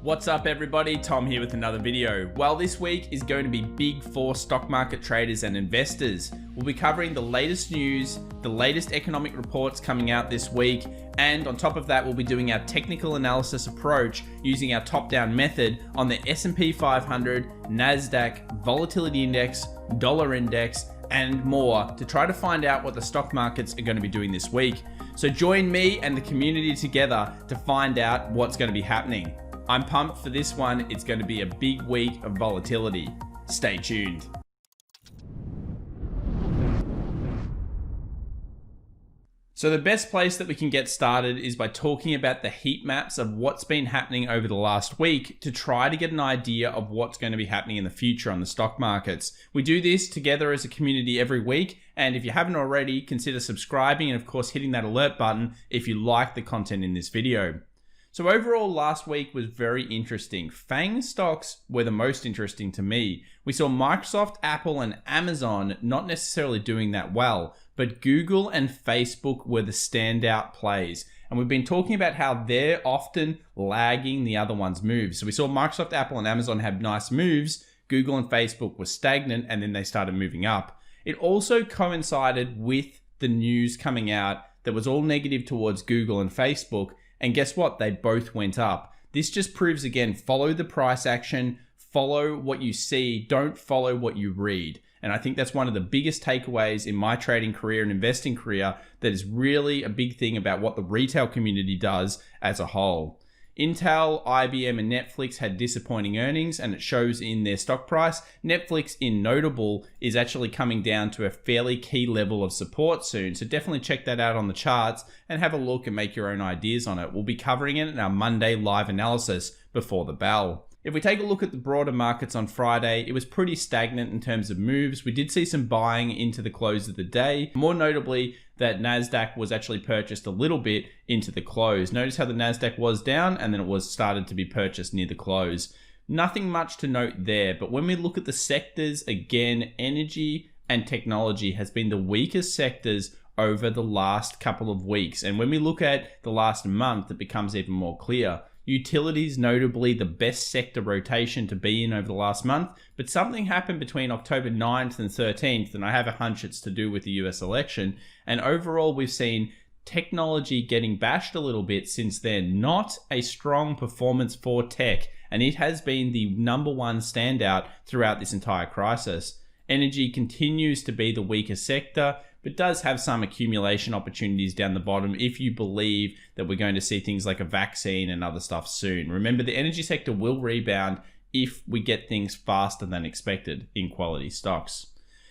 What's up everybody, Tom here with another video. Well, this week is going to be big for stock market traders and investors. We'll be covering the latest news, the latest economic reports coming out this week, and on top of that, we'll be doing our technical analysis approach using our top-down method on the S&P 500, Nasdaq, volatility index, dollar index, and more to try to find out what the stock markets are going to be doing this week. So join me and the community together to find out what's going to be happening. I'm pumped for this one. It's going to be a big week of volatility. Stay tuned. So the best place that we can get started is by talking about the heat maps of what's been happening over the last week to try to get an idea of what's going to be happening in the future on the stock markets. We do this together as a community every week, and if you haven't already, consider subscribing and of course hitting that alert button if you like the content in this video. So overall, last week was very interesting. FANG stocks were the most interesting to me. We saw Microsoft, Apple, and Amazon not necessarily doing that well, but Google and Facebook were the standout plays. And we've been talking about how they're often lagging the other one's moves. So we saw Microsoft, Apple, and Amazon have nice moves. Google and Facebook were stagnant, and then they started moving up. It also coincided with the news coming out that was all negative towards Google and Facebook. And guess what? They both went up. This just proves again, follow the price action, follow what you see, don't follow what you read. And I think that's one of the biggest takeaways in my trading career and investing career that is really a big thing about what the retail community does as a whole. Intel, IBM, and Netflix had disappointing earnings, and it shows in their stock price. Netflix, in notable, is actually coming down to a fairly key level of support soon. So definitely check that out on the charts and have a look and make your own ideas on it. We'll be covering it in our Monday live analysis before the bell. If we take a look at the broader markets on Friday, it was pretty stagnant in terms of moves. We did see some buying into the close of the day. More notably, that Nasdaq was actually purchased a little bit into the close. Notice how the Nasdaq was down and then it was started to be purchased near the close. Nothing much to note there, but when we look at the sectors, again, energy and technology has been the weakest sectors over the last couple of weeks. And when we look at the last month, it becomes even more clear. Utilities, notably the best sector rotation to be in over the last month, but something happened between October 9th and 13th, and I have a hunch it's to do with the US election. And overall, we've seen technology getting bashed a little bit since then. Not a strong performance for tech, and it has been the number one standout throughout this entire crisis. Energy continues to be the weaker sector, but does have some accumulation opportunities down the bottom if you believe that we're going to see things like a vaccine and other stuff soon. Remember, the energy sector will rebound if we get things faster than expected in quality stocks.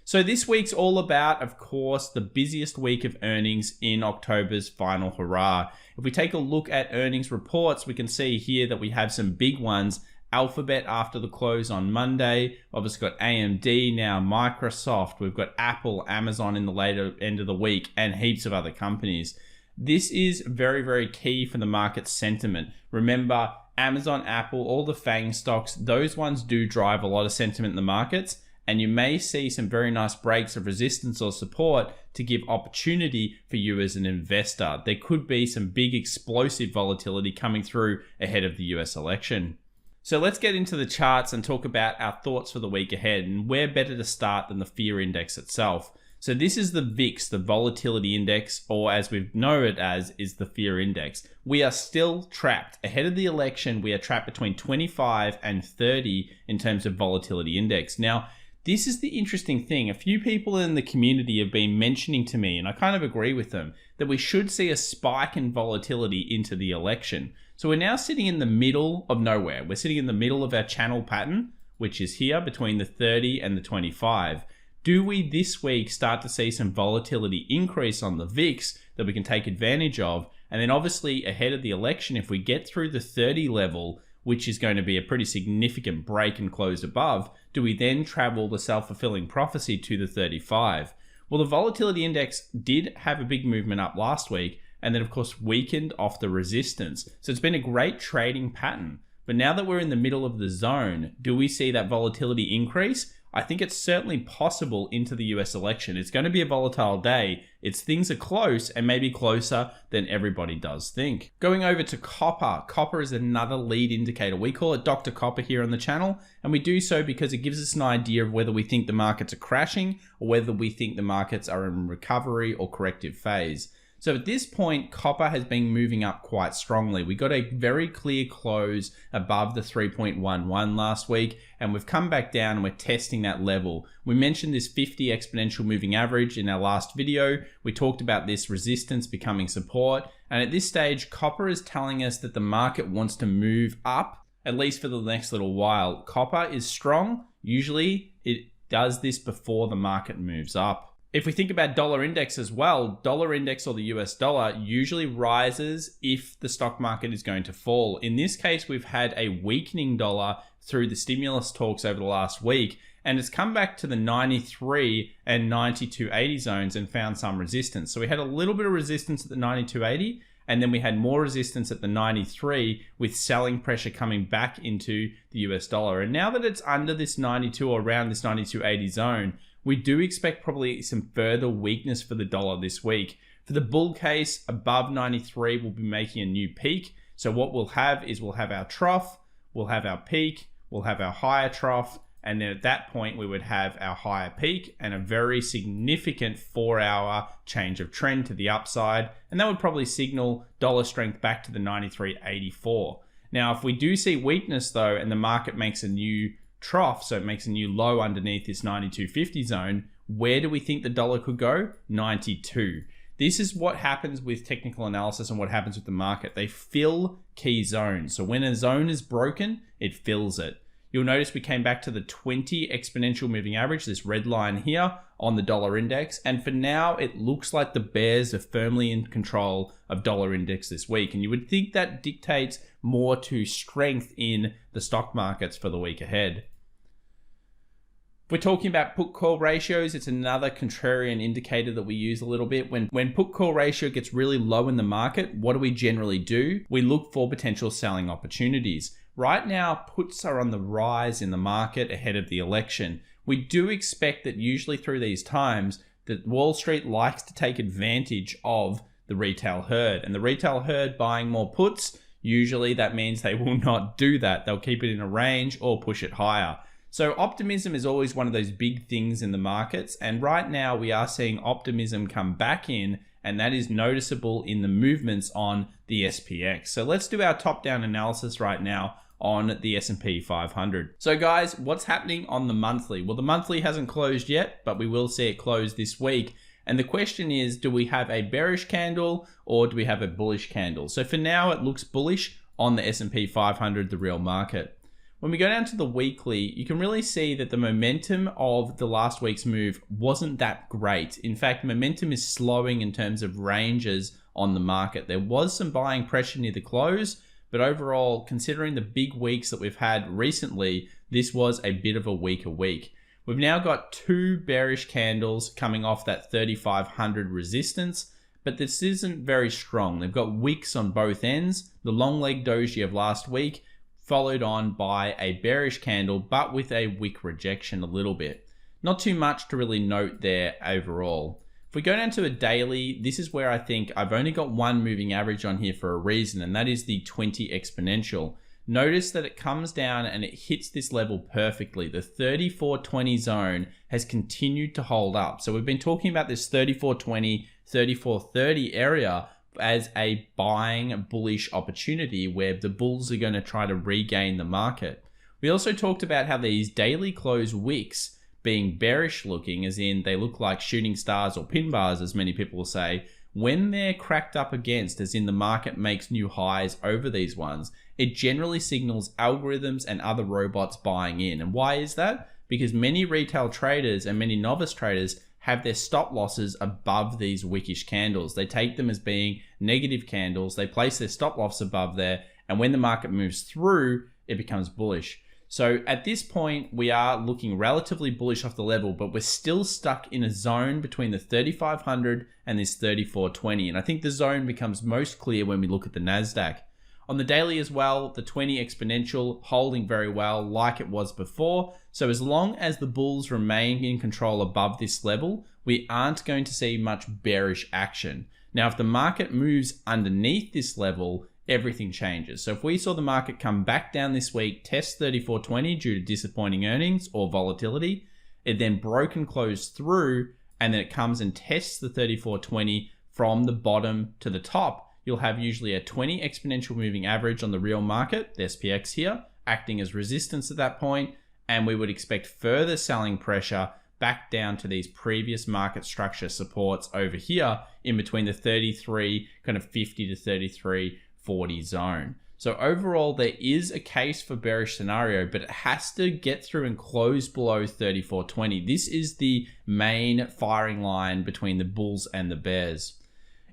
So this week's all about, of course, the busiest week of earnings in October's final hurrah. If we take a look at earnings reports, we can see here that we have some big ones. Alphabet after the close on Monday. Obviously got AMD now, Microsoft. We've got Apple, Amazon in the later end of the week, and heaps of other companies. This is very, very key for the market sentiment. Remember, Amazon, Apple, all the FANG stocks, those ones do drive a lot of sentiment in the markets, and you may see some very nice breaks of resistance or support to give opportunity for you as an investor. There could be some big explosive volatility coming through ahead of the US election. So let's get into the charts and talk about our thoughts for the week ahead, and where better to start than the fear index itself. So this is the VIX, the volatility index, or as we know it as, is the fear index. We are still trapped. Ahead of the election, we are trapped between 25 and 30 in terms of volatility index. Now, this is the interesting thing. A few people in the community have been mentioning to me, and I kind of agree with them, that we should see a spike in volatility into the election. So we're now sitting in the middle of nowhere. We're sitting in the middle of our channel pattern, which is here between the 30 and the 25. Do we this week start to see some volatility increase on the VIX that we can take advantage of? And then obviously ahead of the election, if we get through the 30 level, which is going to be a pretty significant break and close above, do we then travel the self-fulfilling prophecy to the 35? Well, the volatility index did have a big movement up last week, and then of course weakened off the resistance. So it's been a great trading pattern. But now that we're in the middle of the zone, do we see that volatility increase? I think it's certainly possible into the US election. It's going to be a volatile day. Things are close and maybe closer than everybody does think. Going over to copper. Copper is another lead indicator. We call it Dr. Copper here on the channel, and we do so because it gives us an idea of whether we think the markets are crashing or whether we think the markets are in recovery or corrective phase. So at this point, copper has been moving up quite strongly. We got a very clear close above the 3.11 last week, and we've come back down and we're testing that level. We mentioned this 50 exponential moving average in our last video. We talked about this resistance becoming support, and at this stage, copper is telling us that the market wants to move up, at least for the next little while. Copper is strong. Usually it does this before the market moves up. If we think about dollar index as well, dollar index or the US dollar usually rises if the stock market is going to fall. In this case, we've had a weakening dollar through the stimulus talks over the last week, and it's come back to the 93 and 92.80 zones and found some resistance. So we had a little bit of resistance at the 92.80, and then we had more resistance at the 93 with selling pressure coming back into the US dollar. And now that it's under this 92 or around this 92.80 zone, we do expect probably some further weakness for the dollar this week. For the bull case, above 93, we'll be making a new peak. So what we'll have is we'll have our trough, we'll have our peak, we'll have our higher trough, and then at that point we would have our higher peak and a very significant 4-hour change of trend to the upside. And that would probably signal dollar strength back to the 93.84. Now, if we do see weakness though, and the market makes a new trough, so it makes a new low underneath this 92.50 zone, where do we think the dollar could go? 92. This is what happens with technical analysis and what happens with the market. They fill key zones. So when a zone is broken, it fills it. You'll notice we came back to the 20 exponential moving average, this red line here on the dollar index. And for now, it looks like the bears are firmly in control of dollar index this week. And you would think that dictates more to strength in the stock markets for the week ahead. If we're talking about put-call ratios, it's another contrarian indicator that we use a little bit. When put-call ratio gets really low in the market, what do we generally do? We look for potential selling opportunities. Right now, puts are on the rise in the market ahead of the election. We do expect that usually through these times that Wall Street likes to take advantage of the retail herd, and the retail herd buying more puts, usually that means they will not do that. They'll keep it in a range or push it higher. So optimism is always one of those big things in the markets, and right now we are seeing optimism come back in, and that is noticeable in the movements on the SPX. So let's do our top-down analysis right now on the S&P 500. So guys, what's happening on the monthly? Well, the monthly hasn't closed yet, but we will see it close this week. And the question is, do we have a bearish candle or do we have a bullish candle? So for now, it looks bullish on the S&P 500, the real market. When we go down to the weekly, you can really see that the momentum of the last week's move wasn't that great. In fact, momentum is slowing in terms of ranges on the market. There was some buying pressure near the close, but overall, considering the big weeks that we've had recently, this was a bit of a weaker week. We've now got two bearish candles coming off that 3,500 resistance, but this isn't very strong. They've got wicks on both ends. The long leg doji of last week followed on by a bearish candle, but with a wick rejection a little bit. Not too much to really note there overall. If we go down to a daily, this is where I think I've only got one moving average on here for a reason, and that is the 20 exponential. Notice that it comes down and it hits this level perfectly. The 34.20 zone has continued to hold up. So we've been talking about this 34.20, 34.30 area as a buying bullish opportunity where the bulls are going to try to regain the market. We also talked about how these daily close wicks being bearish looking, as in they look like shooting stars or pin bars, as many people will say, when they're cracked up against, as in the market makes new highs over these ones, it generally signals algorithms and other robots buying in. And why is that? Because many retail traders and many novice traders have their stop losses above these wickish candles. They take them as being negative candles. They place their stop loss above there. And when the market moves through, it becomes bullish. So at this point, we are looking relatively bullish off the level, but we're still stuck in a zone between the 3,500 and this 34.20. And I think the zone becomes most clear when we look at the Nasdaq. On the daily as well, the 20 exponential holding very well like it was before. So as long as the bulls remain in control above this level, we aren't going to see much bearish action. Now, if the market moves underneath this level, everything changes. So if we saw the market come back down this week, test 3420 due to disappointing earnings or volatility, it then broke and closed through, and then it comes and tests the 3420 from the bottom to the top, you'll have usually a 20 exponential moving average on the real market, the SPX here, acting as resistance at that point, and we would expect further selling pressure back down to these previous market structure supports over here in between the 33 kind of 50 to 33.40 zone. So overall, there is a case for bearish scenario, but it has to get through and close below 34.20. This is the main firing line between the bulls and the bears.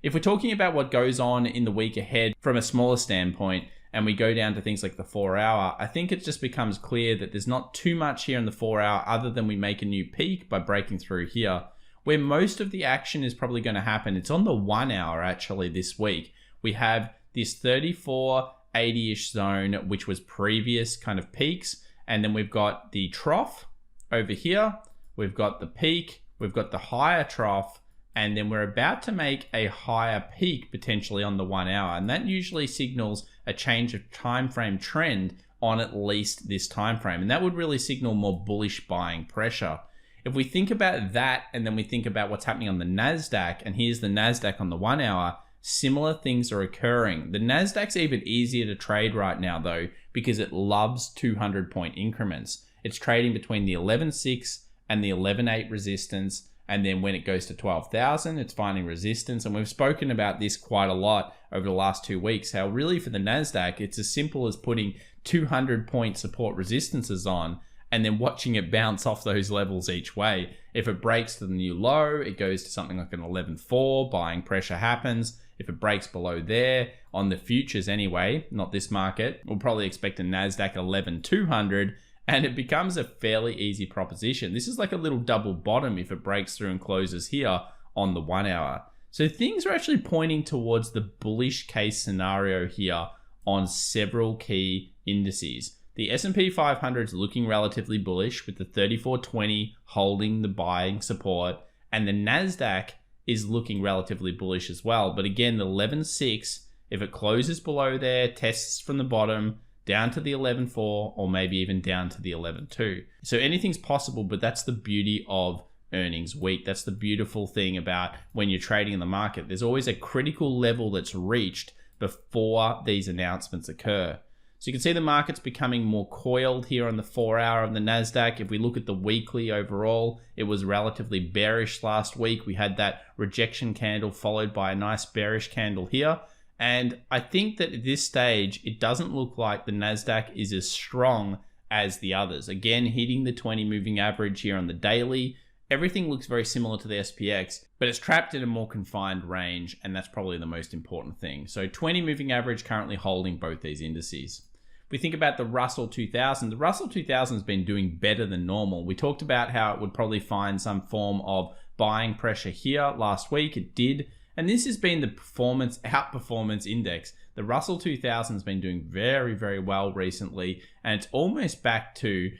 If we're talking about what goes on in the week ahead from a smaller standpoint, and we go down to things like the 4 hour, I think it just becomes clear that there's not too much here in the 4 hour other than we make a new peak by breaking through here. Where most of the action is probably going to happen, it's on the 1 hour actually this week. We have this 34.80-ish zone, which was previous kind of peaks, and then we've got the trough over here, we've got the peak, we've got the higher trough, and then we're about to make a higher peak potentially on the 1 hour. And that usually signals a change of time frame trend on at least this time frame. And that would really signal more bullish buying pressure. If we think about that, and then we think about what's happening on the Nasdaq, and here's the Nasdaq on the 1 hour, similar things are occurring. The Nasdaq's even easier to trade right now though, because it loves 200-point increments. It's trading between the 11.6 and the 11.8 resistance. And then when it goes to 12,000, it's finding resistance. And we've spoken about this quite a lot over the last 2 weeks, how really for the Nasdaq, it's as simple as putting 200-point support resistances on and then watching it bounce off those levels each way. If it breaks to the new low, it goes to something like an 11.4, buying pressure happens. If it breaks below there, on the futures anyway, not this market, we'll probably expect a Nasdaq 11,200, and it becomes a fairly easy proposition. This is like a little double bottom if it breaks through and closes here on the 1 hour. So things are actually pointing towards the bullish case scenario here on several key indices. The S&P 500 is looking relatively bullish with the 3420 holding the buying support, and the Nasdaq is looking relatively bullish as well. But again, the 11.6, if it closes below there, tests from the bottom, down to the 11.4, or maybe even down to the 11.2. So anything's possible, but that's the beauty of earnings week. That's the beautiful thing about when you're trading in the market. There's always a critical level that's reached before these announcements occur. So you can see the market's becoming more coiled here on the 4 hour of the Nasdaq. If we look at the weekly overall, it was relatively bearish last week. We had that rejection candle followed by a nice bearish candle here. And I think that at this stage, it doesn't look like the Nasdaq is as strong as the others. Again, hitting the 20 moving average here on the daily. Everything looks very similar to the SPX, but it's trapped in a more confined range, and that's probably the most important thing. So 20 moving average currently holding both these indices. If we think about the Russell 2000, the Russell 2000 has been doing better than normal. We talked about how it would probably find some form of buying pressure here last week. It did. And this has been the outperformance index. The Russell 2000 has been doing very, very well recently, and it's almost back to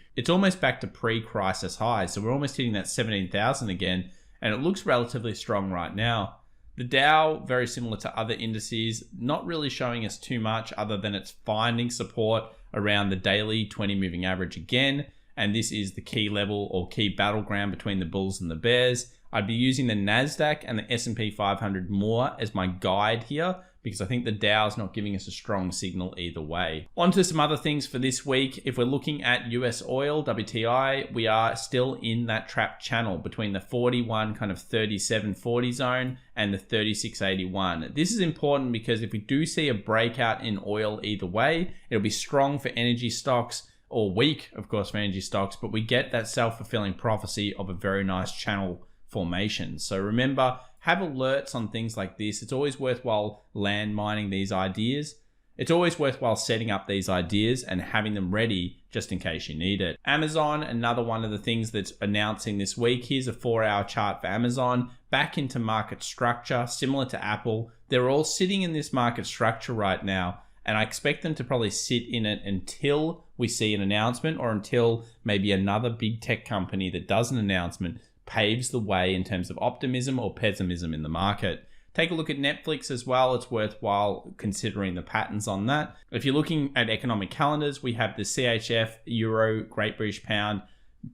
pre-crisis highs. So we're almost hitting that 17,000 again, and it looks relatively strong right now. The Dow, very similar to other indices, not really showing us too much other than it's finding support around the daily 20 moving average again, and this is the key level or key battleground between the bulls and the bears. I'd be using the Nasdaq and the S&P 500 more as my guide here because I think the Dow's not giving us a strong signal either way. On to some other things for this week. If we're looking at US oil, WTI, we are still in that trapped channel between the 41 kind of 37.40 zone and the 36.81. This is important because if we do see a breakout in oil either way, it'll be strong for energy stocks, or weak, of course, for energy stocks, but we get that self-fulfilling prophecy of a very nice channel formation. So remember, have alerts on things like this. It's always worthwhile land mining these ideas. It's always worthwhile setting up these ideas and having them ready just in case you need it. Amazon, another one of the things that's announcing this week. Here's a 4-hour chart for Amazon. Back into market structure, similar to Apple. They're all sitting in this market structure right now. and I expect them to probably sit in it until we see an announcement, or until maybe another big tech company that does an announcement paves the way in terms of optimism or pessimism in the market. Take a look at Netflix as well. It's worthwhile considering the patterns on that. If you're looking at economic calendars, we have the CHF, Euro, Great British Pound,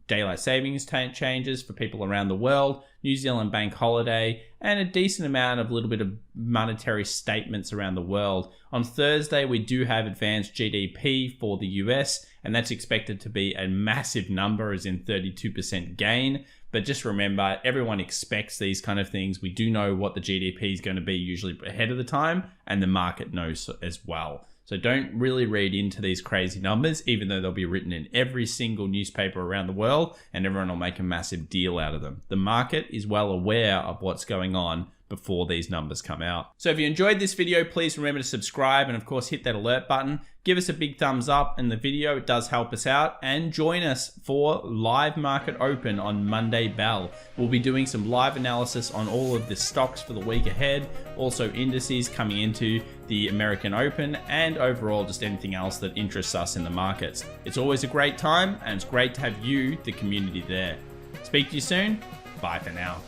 daylight savings changes for people around the world, New Zealand bank holiday, and a decent amount of little bit of monetary statements around the world. On Thursday, we do have advanced GDP for the US, and that's expected to be a massive number, as in 32% gain. But just remember, everyone expects these kind of things. We do know what the GDP is going to be usually ahead of the time, and the market knows as well. So don't really read into these crazy numbers, even though they'll be written in every single newspaper around the world, and everyone will make a massive deal out of them. The market is well aware of what's going on before these numbers come out. So if you enjoyed this video, please remember to subscribe, and of course hit that alert button. Give us a big thumbs up in the video, it does help us out, and join us for Live Market Open on Monday Bell. We'll be doing some live analysis on all of the stocks for the week ahead, also indices coming into the American Open, and overall just anything else that interests us in the markets. It's always a great time, and it's great to have you, the community, there. Speak to you soon. Bye for now.